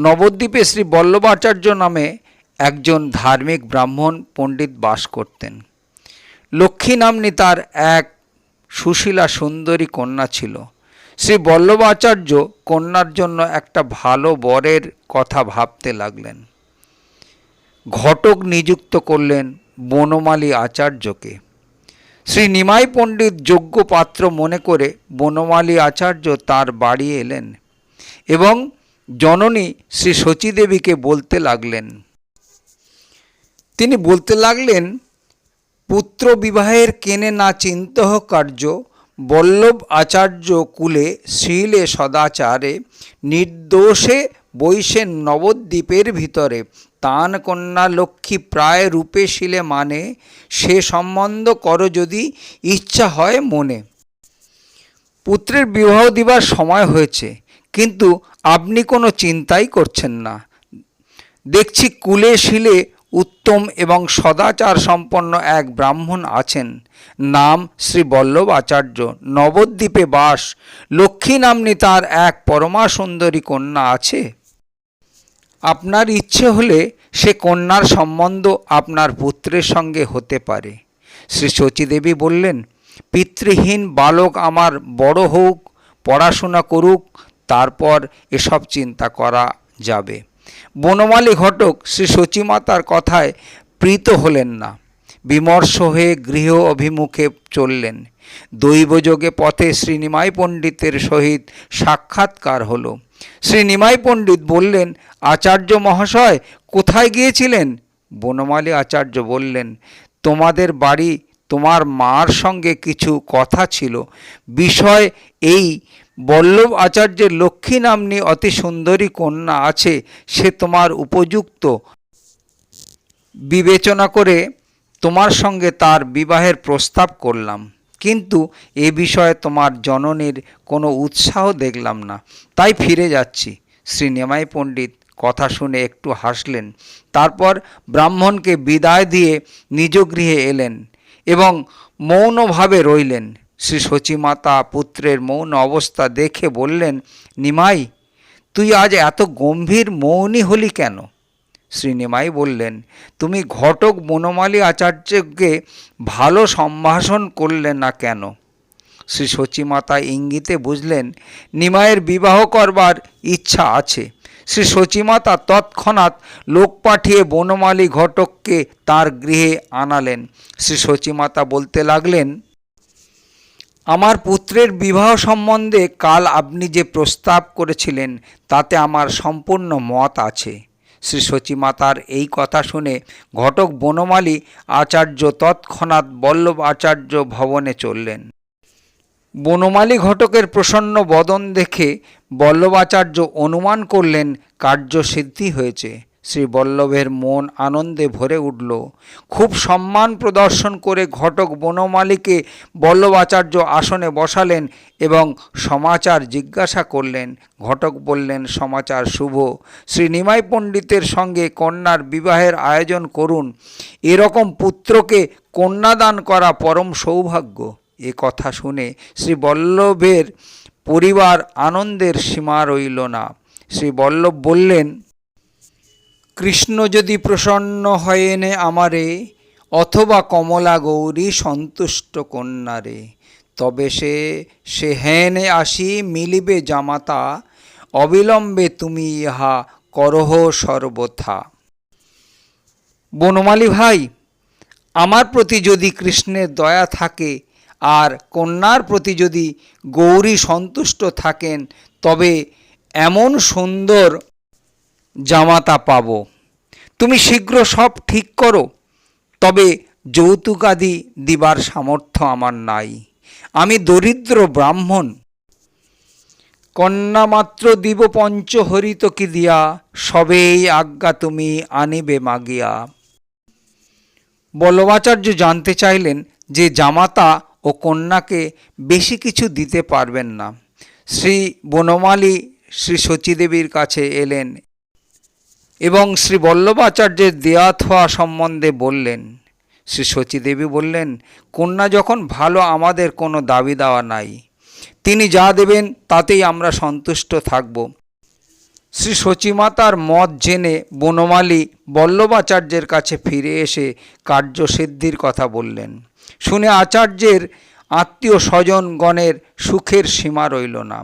নবদ্বীপে শ্রী বল্লভাচার্য নামে একজন ধার্মিক ব্রাহ্মণ পণ্ডিত বাস করতেন। লক্ষ্মী নাম্নী তার এক সুশীলা সুন্দরী কন্যা ছিল। শ্রী বল্লভাচার্য কন্যার জন্য একটা ভালো বরের কথা ভাবতে লাগলেন। ঘটক নিযুক্ত করলেন বনমালী আচার্যকে। শ্রী নিমাই পণ্ডিত যোগ্য পাত্র মনে করে বনমালী আচার্য তার বাড়ি এলেন এবং জননী শ্রী শচীদেবীকে বলতে লাগলেন। তিনি বলতে লাগলেন, পুত্র বিবাহের কেনে না চিন্তহ কার্য, বল্লভ আচার্য কুলে শ্রীলে সদাচারে, নির্দোষে বৈশে নবদ্বীপের ভিতরে, তান কন্যা লক্ষ্মী প্রায় রূপে শিলে মানে, সে সম্বন্ধ করো যদি ইচ্ছা হয় মনে। পুত্রের বিবাহ দিবার সময় হয়েছে, কিন্তু আপনি কোনো চিন্তাই করছেন না। দেখছি কুলে শিলে উত্তম এবং সদাচার সম্পন্ন এক ব্রাহ্মণ আছেন, নাম শ্রী বল্লভ আচার্য, নবদ্বীপে বাস। লক্ষ্মী নাম্নী তার এক পরমা সুন্দরী কন্যা আছে। আপনার ইচ্ছে হলে সে কন্যার সম্বন্ধ আপনার পুত্রের সঙ্গে হতে পারে। শ্রী শচীদেবী বললেন, পিতৃহীন বালক আমার বড় হোক, পড়াশোনা করুক, তারপর এসব চিন্তা করা যাবে। বনমালী ঘটক শ্রী শচীমাতার কথায় প্রীত হলেন না। বিমর্ষ হয়ে গৃহ অভিমুখে চললেন। দৈবযোগে পথে শ্রী নিমাই পণ্ডিতের সহিত সাক্ষাৎকার হলো। শ্রী নিমাই পণ্ডিত বললেন, আচার্য মহাশয় কোথায় গিয়েছিলেন? বনমালী আচার্য বললেন, তোমাদের বাড়ি তোমার মার সঙ্গে কিছু কথা ছিল। বিষয় এই, বল্লভ আচার্যের লক্ষ্মী নাম্নী অতি সুন্দরী কন্যা আছে, সে তোমার উপযুক্ত বিবেচনা করে তোমার সঙ্গে তার বিবাহের প্রস্তাব করলাম, কিন্তু এ বিষয়ে তোমার জননীর কোনো উৎসাহ দেখলাম না, তাই ফিরে যাচ্ছি। শ্রী নিমাই পণ্ডিত কথা শুনে একটু হাসলেন। তারপর ব্রাহ্মণকে বিদায় দিয়ে নিজ গৃহে এলেন এবং মৌনভাবে রইলেন। শ্রী শচীমাতা পুত্রের মৌন অবস্থা দেখে বললেন, নিমাই, তুই আজ এত গম্ভীর মৌনী হলি কেন? শ্রী নিমাই বললেন, তুমি ঘটক বনমালী আচার্যকে ভালো সম্ভাষণ করলে না কেন? শ্রী শচীমাতা ইঙ্গিতে বুঝলেন নিমাইয়ের বিবাহ করবার ইচ্ছা আছে। শ্রী শচীমাতা তৎক্ষণাৎ লোক পাঠিয়ে বনমালী ঘটককে তার গৃহে আনালেন। শ্রী শচীমাতা বলতে লাগলেন, আমার পুত্রের বিবাহ সম্বন্ধে কাল আপনি যে প্রস্তাব করেছিলেন তাতে আমার সম্পূর্ণ মত আছে। শ্রী শচীমাতার এই কথা শুনে ঘটক বনমালী আচার্য তৎক্ষণাৎ বল্লভ আচার্য ভবনে চললেন। বনমালী ঘটকের প্রসন্ন বদন দেখে বল্লভাচার্য অনুমান করলেন কার্যসিদ্ধি হয়েছে। শ্রী বল্লভের মন আনন্দে ভরে উঠল। খুব সম্মান প্রদর্শন করে ঘটক বনমালীকে বল্লভাচার্য আসনে বসালেন এবং সমাচার জিজ্ঞাসা করলেন। ঘটক বললেন, সমাচার শুভ। শ্রী নিমাই পণ্ডিতের সঙ্গে কন্যার বিবাহের আয়োজন করুন। এরকম পুত্রকে কন্যাদান করা পরম সৌভাগ্য। এ কথা শুনে শ্রী বল্লভের পরিবার আনন্দের সীমা রইল না। শ্রী বল্লভ বললেন, কৃষ্ণ যদি প্রসন্ন হয়েনে আমারে, অথবা কমলা গৌরী সন্তুষ্ট কন্যারে, তবে সে হেনে আসি মিলিবে জামাতা, অবিলম্বে তুমি ইহা করহ সর্বথা। বনমালী ভাই, আমার প্রতি যদি কৃষ্ণের দয়া থাকে আর কন্যার প্রতি যদি গৌরী সন্তুষ্ট থাকেন, তবে এমন সুন্দর জামাতা পাব। তুমি শীঘ্র সব ঠিক করো। তবে যৌতুকাদি দিবার সামর্থ্য আমার নাই। আমি দরিদ্র ব্রাহ্মণ। কন্যা মাত্র দিব পঞ্চহরিত কি দিয়া, সবেই আজ্ঞা তুমি আনিবে মাগিয়া। বল্লভাচার্য জানতে চাইলেন যে জামাতা ও কন্যাকে বেশি কিছু দিতে পারবেন না। শ্রী বনমালী শ্রী শচীদেবীর কাছে এলেন এবং শ্রী বল্লভাচার্যের দেয়া থোয়া সম্বন্ধে বললেন। শ্রী শচীদেবী বললেন, কন্যা যখন ভালো, আমাদের কোনো দাবি দেওয়া নাই। তিনি যা দেবেন তাতেই আমরা সন্তুষ্ট থাকব। শ্রী সচিমাতার মত জেনে বনমালী বল্লভাচার্যের কাছে ফিরে এসে কার্যসিদ্ধির কথা বললেন। শুনে আচার্যের আত্মীয় স্বজনগণের সুখের সীমা রইল না।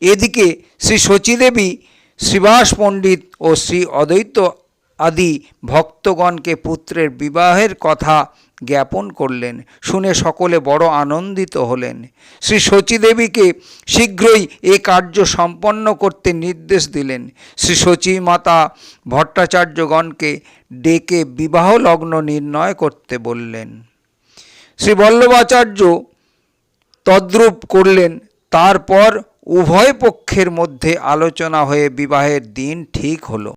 এদিকে শ্রী সচীদেবী শ্রীবাস পণ্ডিত ও শ্রী অদ্বৈত আদি ভক্তগণকে পুত্রের বিবাহের কথা জ্ঞাপন করলেন। শুনে সকলে বড় আনন্দিত হলেন। শ্রী সচীদেবীকে শীঘ্রই এ কার্য সম্পন্ন করতে নির্দেশ দিলেন। শ্রী সচীমাতা ভট্টাচার্যগণকে ডেকে বিবাহ লগ্ন নির্ণয় করতে বললেন। শ্রী বল্লভাচার্য তদ্রূপ করলেন। তারপর উভয় পক্ষের মধ্যে আলোচনা হয়ে বিবাহের দিন ঠিক হলো।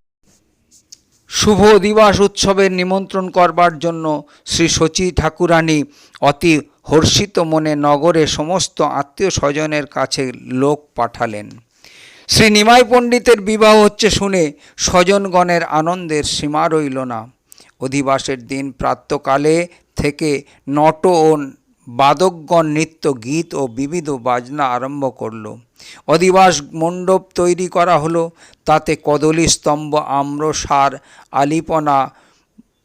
শুভ অধিবাস উৎসবের নিমন্ত্রণ করবার জন্য শ্রী সচী ঠাকুরানী অতি হর্ষিত মনে নগরে সমস্ত আত্মীয় স্বজনের কাছে লোক পাঠালেন। শ্রী নিমাই পণ্ডিতের বিবাহ হচ্ছে শুনে স্বজনগণের আনন্দের সীমা রইল না। অধিবাসের দিন প্রাতঃকালে থেকে নট ও বাদকগণ নৃত্য, গীত ও বিবিধ বাজনা আরম্ভ করল। অধিবাস মণ্ডপ তৈরি করা হলো। তাতে কদলী স্তম্ভ, আম্রসার, আলিপনা,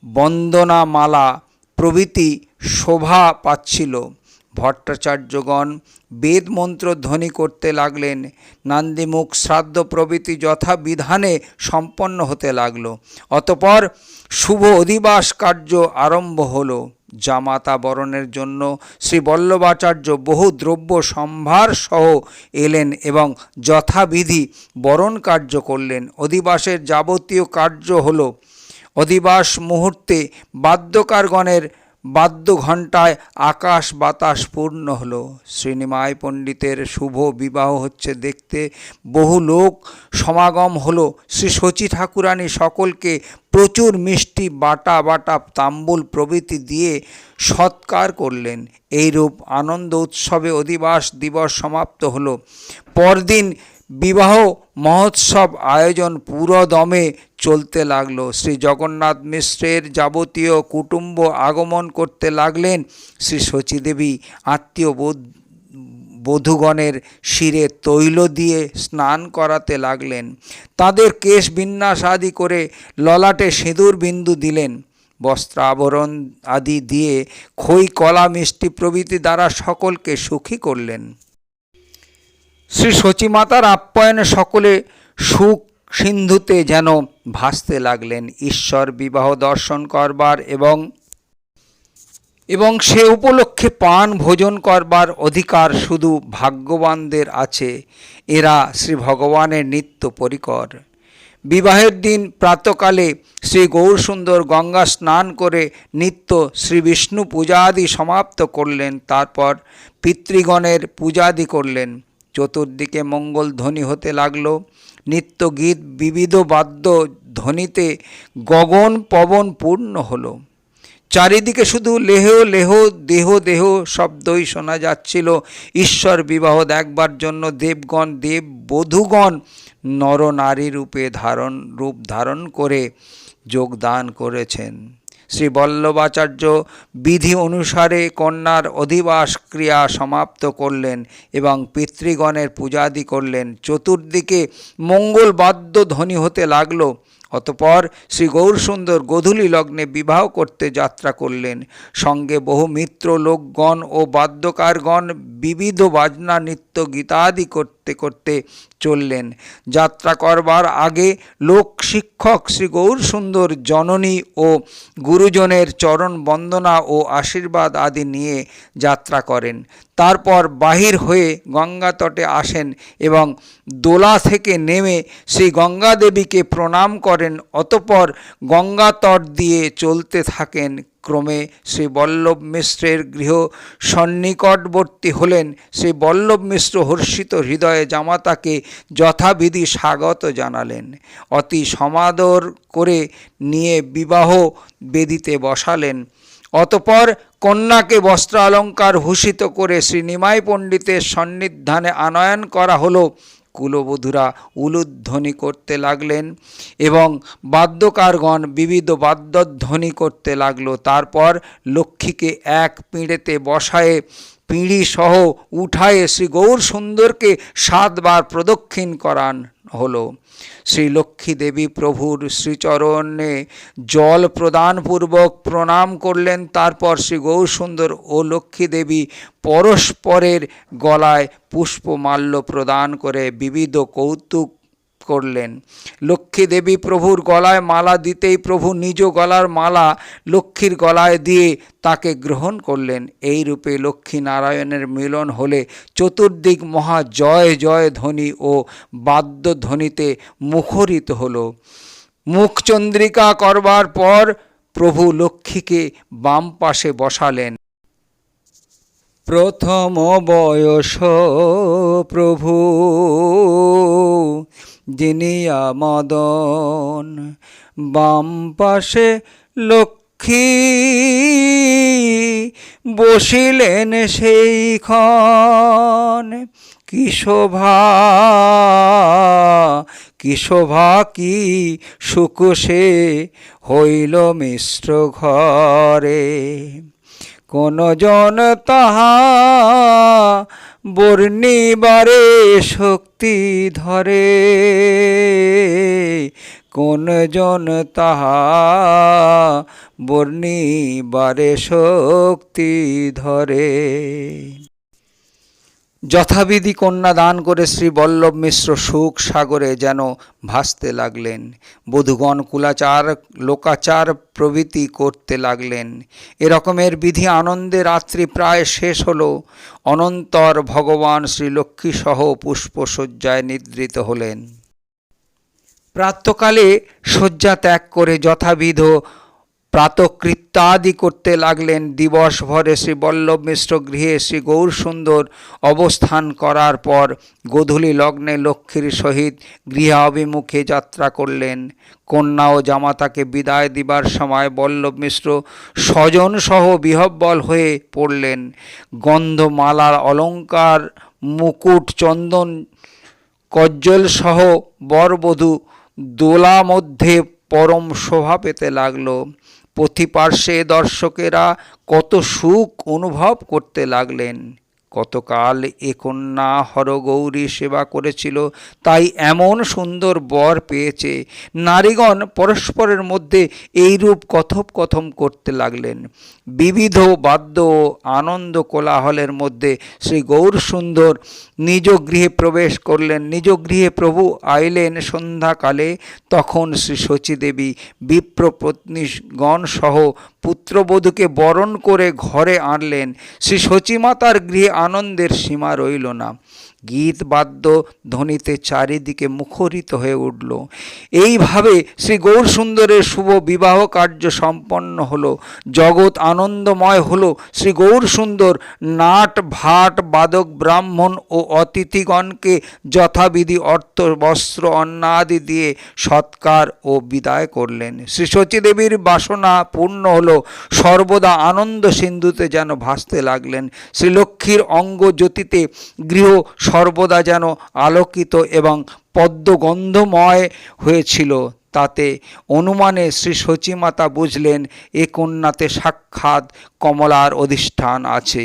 বন্দনামালা প্রভৃতি শোভা পাচ্ছিল। ভট্টাচার্যগণ বেদমন্ত্র ধ্বনি করতে লাগলেন। নান্দিমুখ, শ্রাদ্ধ প্রভৃতি যথাবিধানে সম্পন্ন হতে লাগল। অতঃপর শুভ অধিবাস কার্য আরম্ভ হলো। জামাতা বরণের জন্য শ্রী বল্লভাচার্য বহু দ্রব্য সম্ভার সহ এলেন এবং যথাবিধি বরণ কার্য করলেন। অধিবাসের যাবতীয় কার্য হল। অধিবাস মুহূর্তে বাদ্যকারগণের বাদ্য ঘণ্টায় আকাশ বাতাস পূর্ণ হলো। শ্রীনিমাই পণ্ডিতের শুভ বিবাহ হচ্ছে দেখতে বহু লোক সমাগম হলো। শ্রী সচী ঠাকুরানী সকলকে প্রচুর মিষ্টি, বাটা বাটা তাম্বুল প্রভৃতি দিয়ে সৎকার করলেন। এইরূপ আনন্দ উৎসবে অধিবাস দিবস সমাপ্ত হলো। পরদিন বিবাহ মহোৎসব আয়োজন পুরোদমে চলতে লাগলো। শ্রী জগন্নাথ মিশ্রের যাবতীয় কুটুম্ব আগমন করতে লাগলেন। শ্রী সচীদেবী আত্মীয় বধূগণের শিরে তৈল দিয়ে স্নান করাতে লাগলেন। তাদের কেশ বিন্যাস আদি করে ললাটে সিঁদুর বিন্দু দিলেন। বস্ত্র আভরণ আদি দিয়ে খই, কলা, মিষ্টি প্রভৃতি দ্বারা সকলকে সুখী করলেন। শ্রী সচীমাতার আপ্যায়নে সকলে সুখ সিন্ধুতে যেন ভাসতে লাগলেন। ঈশ্বর বিবাহ দর্শন করবার এবং সে উপলক্ষে পান ভোজন করবার অধিকার শুধু ভাগ্যবানদের আছে। এরা শ্রী ভগবানের নিত্য পরিকর। বিবাহের দিন প্রাতকালে শ্রী গৌরসুন্দর গঙ্গা স্নান করে নিত্য শ্রী বিষ্ণু পূজাদি সমাপ্ত করলেন। তারপর পিতৃগণের পূজাদি করলেন। চতুর্দিকে মঙ্গল ধ্বনি হতে লাগলো। নিত্য গীত, বিবিধ বাদ্য ধ্বনিতে গগন পবন পূর্ণ হলো। চারিদিকে শুধু লেহ লেহ, দেহ দেহ শব্দই শোনা যাচ্ছিল। ঈশ্বর বিবাহ দেখবার জন্য দেবগণ, দেব বধূগণ নরনারী রূপ ধারণ করে যোগদান করেছেন। শ্রী বল্লভাচার্য বিধি অনুসারে কন্যার অধিবাস ক্রিয়া সমাপ্ত করলেন এবং পিতৃগণের পূজাদি করলেন। চতুর্দিকে মঙ্গল বাদ্য ধ্বনি হতে লাগল। অতঃপর শ্রী গৌরসুন্দর গোধূলি লগ্নে বিবাহ করতে যাত্রা করলেন। সঙ্গে বহু মিত্র লোকগণ ও বাদ্যকারগণ বিবিধ বাজনা, নৃত্য, গীতাদি করতে করতে চললেন। যাত্রা করবার আগে লোক শিক্ষক শ্রী গৌরসুন্দর জননী ও গুরুজনের চরণ বন্দনা ও আশীর্বাদ আদি নিয়ে যাত্রা করেন। তারপর বাহির হয়ে গঙ্গা তটে আসেন এবং দোলা থেকে নেমে শ্রী গঙ্গা দেবীকে প্রণাম করেন। অতঃপর গঙ্গা তট দিয়ে চলতে থাকেন। ক্রমে শ্রী বল্লভ মিশ্রের গৃহ সন্নিকটবর্তী হলেন। শ্রী বল্লভ মিশ্র হর্ষিত হৃদয়ে জামাতাকে যথাবিধি স্বাগত জানালেন। অতি সমাদর করে নিয়ে বিবাহ বেদিতে বসালেন। অতঃপর কন্যাকে বস্ত্র অলঙ্কার ভূষিত করে শ্রী নিমাই পণ্ডিতের সন্নিধানে আনয়ন করা হলো। কুলবধূরা উলুধ্বনি করতে লাগলেন এবং বাদ্যকারগণ বিবিধ বাদ্যধ্বনি করতে লাগলো। তারপর লক্ষ্মীকে এক পিঁড়েতে বসায়ে পিঁড়ি সহ উঠায়ে শ্রী গৌর সুন্দরকে 7 বার প্রদক্ষিণ করান হলো। শ্রী লক্ষ্মী দেবী প্রভুর শ্রীচরণে জল প্রদানপূর্বক প্রণাম করলেন। তারপর শ্রী গৌর সুন্দর ও লক্ষ্মী দেবী পরস্পরের গলায় পুষ্পমাল্য প্রদান করে বিবিধ কৌতুক করলেন। লক্ষ্মী দেবী প্রভুর গলায় মালা দিতেই প্রভু নিজ গলার মালা লক্ষ্মীর গলায় দিয়ে তাকে গ্রহণ করলেন। এই রূপে লক্ষ্মী নারায়ণের মিলন হলে চতুর্দিক মহা জয় জয় ধ্বনি ও বাদ্যধ্বনিতে মুখরিত হল। মুখচন্দ্রিকা করবার পর প্রভু লক্ষ্মীকে বাম পাশে বসালেন। প্রথম বয়স প্রভু জিনিয়া মদন, বাম পাশে লক্ষ্মী বসিলেন সেইক্ষণ। কি শোভা কি শোভা কি সুখ সে হইল মিশ্র ঘরে, কোন জন তাহা বর্ণিবারে শক্তি ধরে, কোন জন তাহা বর্ণিবারে শক্তি ধরে। যথাবিধি কন্যা দান করে শ্রী বল্লভ মিশ্র সুখ সাগরে যেন ভাসতে লাগলেন। বধূগণ কুলাচার লোকাচার প্রভৃতি করতে লাগলেন। এরকমের বিধি আনন্দে রাত্রি প্রায় শেষ হলো। অনন্তর ভগবান শ্রী লক্ষ্মী সহ পুষ্পশয্যায় নিদ্রিত হলেন। প্রাতঃকালে শয্যা ত্যাগ করে যথাবিধ প্রাতকৃত্যাদি করতে লাগলেন। দিবস ভরে শ্রী বল্লভ মিশ্র গৃহে শ্রী গৌর সুন্দর অবস্থান করার পর গোধূলি লগ্নে লক্ষ্মীর সহিত গৃহাভিমুখে যাত্রা করলেন। কন্যা ও জামাতাকে বিদায় দিবার সময় বল্লভ মিশ্র স্বজন সহ বিহ্বল হয়ে পড়লেন। গন্ধমালার অলঙ্কার, মুকুট, চন্দন, কজ্জল সহ বরবধূ দোলা মধ্যে পরম শোভা পেতে লাগল। পথিপার্শ্বে দর্শকেরা কত সুখ অনুভব করতে লাগলেন। কতকাল এ কন্যা হরগৌরী সেবা করেছিল, তাই এমন সুন্দর বর পেয়েছে। নারীগণ পরস্পরের মধ্যে এইরূপ কথোপকথন করতে লাগলেন। বিবিধ বাদ্য ও আনন্দ কোলাহলের মধ্যে শ্রী গৌর সুন্দর নিজ গৃহে প্রবেশ করলেন। নিজ গৃহে প্রভু আইলেন সন্ধ্যাকালে। তখন শ্রী শচীদেবী বিপ্রপত্নীগণ সহ পুত্রবধূকে বরণ করে ঘরে আনলেন। শ্রী শচীমাতার গৃহে আনন্দের সীমা রইল না। গীত বাদ্য ধ্বনিতে চারিদিকে মুখরিত হয়ে উঠল। এইভাবে শ্রী গৌর সুন্দরের শুভ বিবাহ কার্য সম্পন্ন হলো। জগৎ আনন্দময় হলো। শ্রী গৌর সুন্দর নাট ভাট বাদক ব্রাহ্মণ ও অতিথিগণকে যথাবিধি অর্থ বস্ত্র অন্নাদি দিয়ে সৎকার ও বিদায় করলেন। শ্রী শচীদেবীর বাসনা পূর্ণ হলো। সর্বদা আনন্দ সিন্ধুতে যেন ভাসতে লাগলেন। শ্রী লক্ষ্মীর অঙ্গ জ্যোতিতে গৃহ সর্বদা যেন আলোকিত এবং পদ্মগন্ধময় হয়েছিল। তাতে অনুমানে শ্রী শচীমাতা বুঝলেন এ কন্যাতে সাক্ষাৎ কমলার অধিষ্ঠান আছে।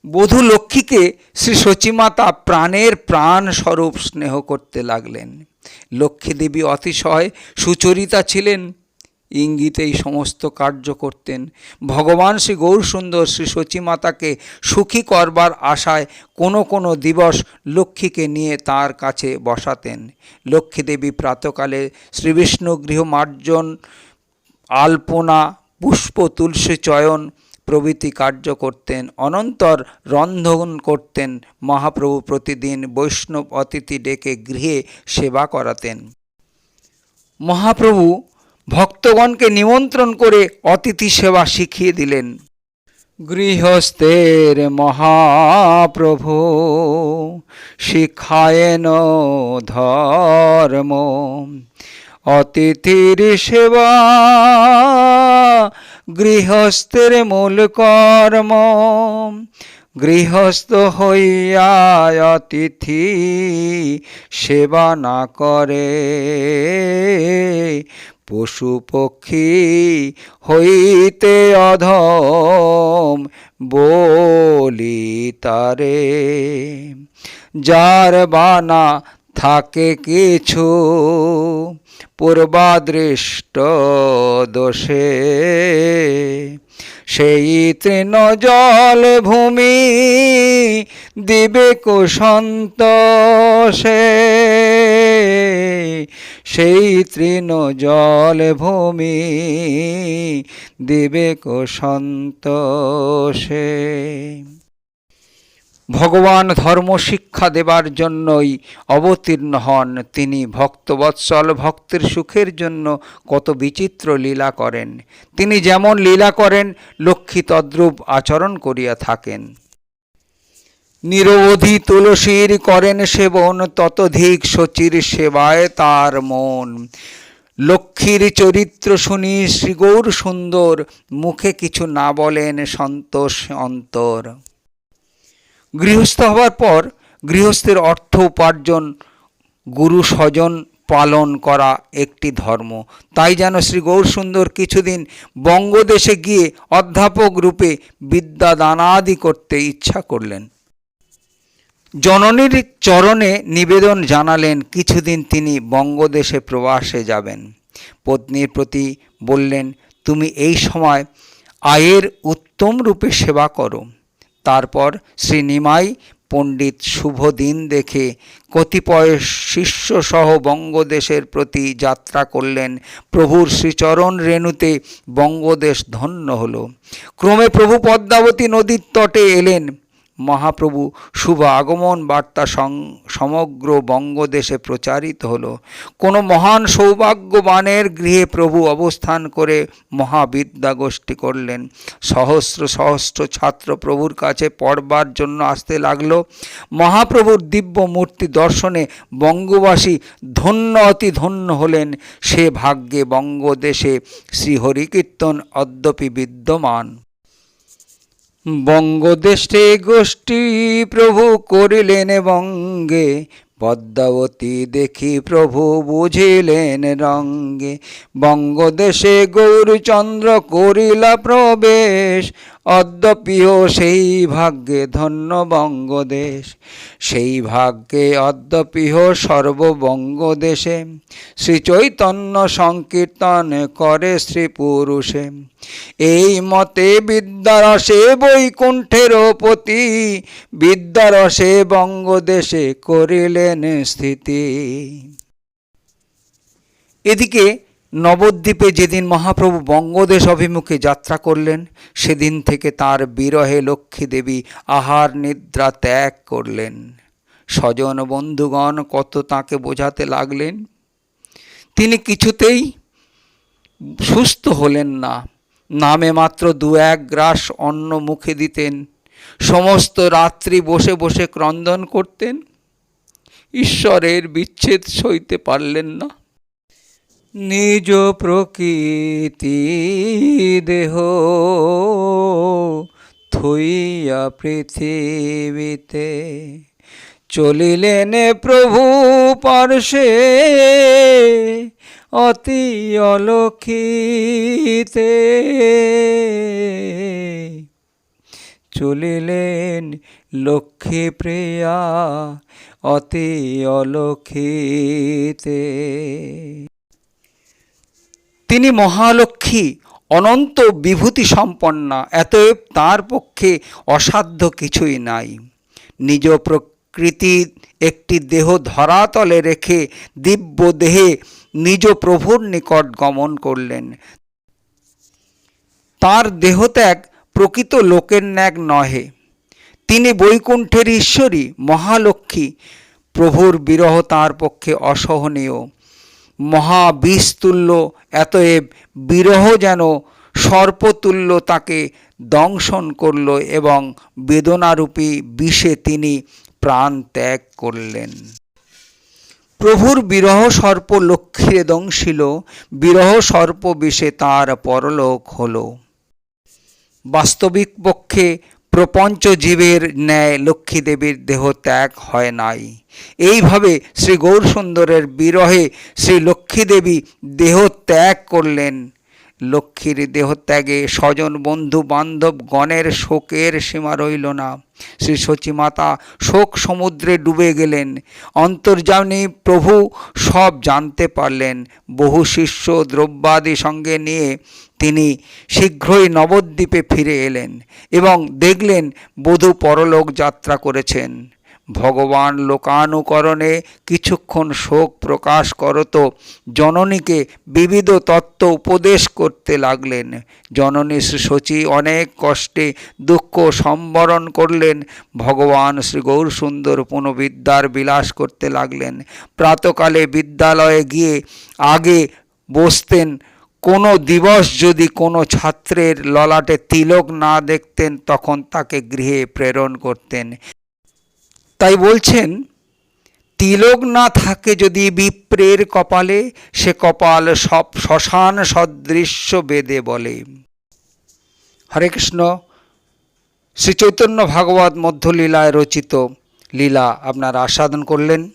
বধূ লক্ষ্মীকে শ্রী শচীমাতা প্রাণের প্রাণ স্বরূপ স্নেহ করতে লাগলেন। লক্ষ্মীদেবী অতিশয় সুচরিতা ছিলেন, ইঙ্গিতেই সমস্ত কার্য করতেন। ভগবান শ্রী গৌরসুন্দর শ্রী শচীমাতাকে সুখী করবার আশায় কোনো কোনো দিবস লক্ষ্মীকে নিয়ে তার কাছে বসাতেন। লক্ষ্মীদেবী প্রাতকালে শ্রীবিষ্ণু গৃহমার্জন, আলপনা, পুষ্প তুলসী চয়ন প্রভৃতি কার্য করতেন। অনন্তর রন্ধন করতেন। মহাপ্রভু প্রতিদিন বৈষ্ণব অতিথি ডেকে গৃহে সেবা করাতেন। মহাপ্রভু ভক্তগণকে নিমন্ত্রণ করে অতিথি সেবা শিখিয়ে দিলেন। গৃহস্থের মহাপ্রভু শিখায়েন ধর্ম, অতিথির সেবা গৃহস্থের মূল কর্ম। গৃহস্থ হইয়া অতিথি সেবা না করে, পশু পক্ষী হইতে অধম বলি তারে। যার বানা থাকে কিছু পূর্বাদৃষ্ট দোষে, সেই তৃণ জল ভূমি দিবে কুসন্তোষে, সেই তৃণ জল ভূমি দিবে কুসন্তোষে। ভগবান ধর্ম শিক্ষা দেবার জন্যই অবতীর্ণ হন। তিনি ভক্তবৎসল, ভক্তের সুখের জন্য কত বিচিত্র লীলা করেন। তিনি যেমন লীলা করেন, লক্ষ্মী তদ্রূপ আচরণ করিয়া থাকেন। নিরবধি তুলসীর করেন সেবন, ততোধিক শচীর সেবায় তার মন। লক্ষ্মীর চরিত্র শুনি শ্রী গৌর সুন্দর, মুখে কিছু না বলেন সন্তোষ অন্তর। গৃহস্থ হবার পর গৃহস্থের অর্থ উপার্জন, গুরু স্বজন পালন করা একটি ধর্ম। তাই যেন শ্রী গৌরসুন্দর কিছুদিন বঙ্গদেশে গিয়ে অধ্যাপক রূপে বিদ্যাদানাদি করতে ইচ্ছা করলেন। জননীর চরণে নিবেদন জানালেন কিছুদিন তিনি বঙ্গদেশে প্রবাসে যাবেন। পত্নীর প্রতি বললেন, তুমি এই সময় আয়ের উত্তম রূপে সেবা করো। তারপর শ্রী নিমাই পণ্ডিত শুভ দিন দেখে কতিপয় শিষ্যসহ বঙ্গদেশের প্রতি যাত্রা করলেন। প্রভুর শ্রীচরণ রেণুতে বঙ্গদেশ ধন্য হল। ক্রমে প্রভু পদ্মাবতী নদীর তটে এলেন। মহাপ্রভু শুভ আগমন বার্তা সমগ্র বঙ্গদেশে প্রচারিত হল। কোনো মহান সৌভাগ্যবানের গৃহে প্রভু অবস্থান করে মহাবিদ্যাগোষ্ঠী করলেন। সহস্র সহস্র ছাত্র প্রভুর কাছে পড়বার জন্য আসতে লাগলো। মহাপ্রভুর দিব্য মূর্তি দর্শনে বঙ্গবাসী ধন্য অতি ধন্য হলেন। সে ভাগ্যে বঙ্গদেশে শ্রীহরিকীর্তন অদ্যপি বিদ্যমান। বঙ্গদেশে গোষ্ঠী প্রভু করিলেন বঙ্গে, পদ্মাবতী দেখি প্রভু বুঝিলেন রঙ্গে। বঙ্গদেশে গৌরচন্দ্র করিলা প্রবেশ, অদ্যপিও সেই ভাগ্যে ধন্য বঙ্গদেশ। সেই ভাগ্যে অদ্যপিও সর্ববঙ্গদেশে, শ্রী চৈতন্য সংকীর্তন করে শ্রী পুরুষে। এই মতে বিদ্যারসে বৈকুণ্ঠের পতি, বিদ্যারসে বঙ্গদেশে করিলেন স্থিতি। এদিকে নবদ্বীপে যেদিন মহাপ্রভু বঙ্গদেশ অভিমুখে যাত্রা করলেন, সেদিন থেকে তার বিরহে লক্ষ্মী দেবী আহার নিদ্রা ত্যাগ করলেন। স্বজন বন্ধুগণ কত তাকে বোঝাতে লাগলেন, তিনি কিছুতেই সুস্থ হলেন না। নামে মাত্র 2-1 গ্রাস অন্ন মুখে দিতেন, সমস্ত রাত্রি বসে বসে ক্রন্দন করতেন। ঈশ্বরের বিচ্ছেদ সইতে পারলেন না। নিজ প্রকৃতি দেহ থইয়া পৃথিবীতে, চলিলেন প্রভু পার্শ্বে অতি অলক্ষিতে। চলিলেন লক্ষ্মী প্রিয়া অতি অলক্ষিতে। তিনি মহালক্ষ্মী, অনন্ত বিভূতি সম্পন্না, এতএব তার পক্ষে অসাধ্য কিছুই নাই। নিজ প্রকৃতির একটি দেহ ধরাতলে রেখে দিব্য দেহে নিজ প্রভুর নিকট গমন করলেন। তার দেহত্যাগ প্রকৃত লোকের ন্যায় নহে। তিনি বৈকুণ্ঠের ঈশ্বরী, মহালক্ষ্মী। প্রভুর বিরহ তাঁর পক্ষে অসহনীয়, মহাবিষতুল্য। এতএব বিরহ যেন সর্পতুল্য তাকে দংশন করল এবং বেদনারূপী বিষে তিনি প্রাণ ত্যাগ করলেন। প্রভুর বিরহ সর্প লক্ষ্মীরে দংশিল, বিরহ সর্প বিষে তার পরলোক হল। বাস্তবিক পক্ষে প্রপঞ্চ জীবের ন্যায় লক্ষ্মীদেবীর দেহ ত্যাগ হয় নাই। এইভাবে শ্রী গৌরসুন্দরের বিরহে শ্রী লক্ষ্মীদেবী দেহ ত্যাগ করলেন। লক্ষ্মীর দেহত্যাগে স্বজন বন্ধু বান্ধব গণের শোকের সীমা রইল না। শ্রী সচিমাতা শোক সমুদ্রে ডুবে গেলেন। অন্তর্যামী প্রভু সব জানতে পারলেন। বহু শিষ্য দ্রব্যাদি সঙ্গে নিয়ে তিনি শীঘ্রই নবদ্বীপে ফিরে এলেন এবং দেখলেন বধূ পরলোক যাত্রা করেছেন। ভগবান লোকানুকরণে কিছুক্ষণ শোক প্রকাশ করত জননীকে বিবিধ তত্ত্ব উপদেশ করতে লাগলেন। জননী শ্রী শচী অনেক কষ্টে দুঃখ সম্বরণ করলেন। ভগবান শ্রী গৌরসুন্দর পুনঃবিদ্যার বিলাস করতে লাগলেন। প্রাতকালে বিদ্যালয়ে গিয়ে আগে বসতেন। কোনো দিবস যদি কোনো ছাত্রের ললাটে তিলক না দেখতেন তখন তাকে গৃহে প্রেরণ করতেন। তাই বলছেন, তিলক না থাকে যদি বিপ্রের কপালে, সে কপাল সব শ্মশান সদৃশ্য বেদে বলে। হরে কৃষ্ণ। শ্রী চৈতন্য ভাগবত মধ্যলীলায় রচিত লীলা আপনারা আস্বাদন করলেন।